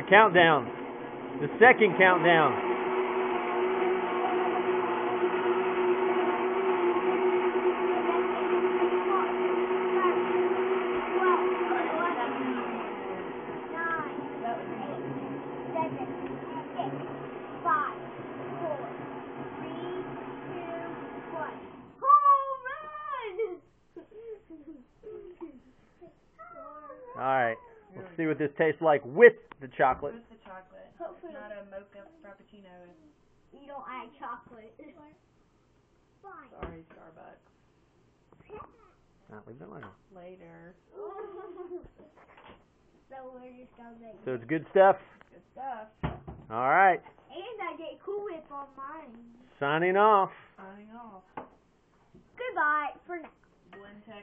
countdown. The second countdown. All right. Let's see what this tastes like with the chocolate. With the chocolate. Hopefully. Not a mocha frappuccino. You don't add chocolate. Fine. Sorry, Starbucks. Leave that alone. Later. So we're just gonna make So it's good stuff? Good stuff. All right. And I get Cool Whip on mine. Signing off. Signing off. Goodbye for now. Blend Tech.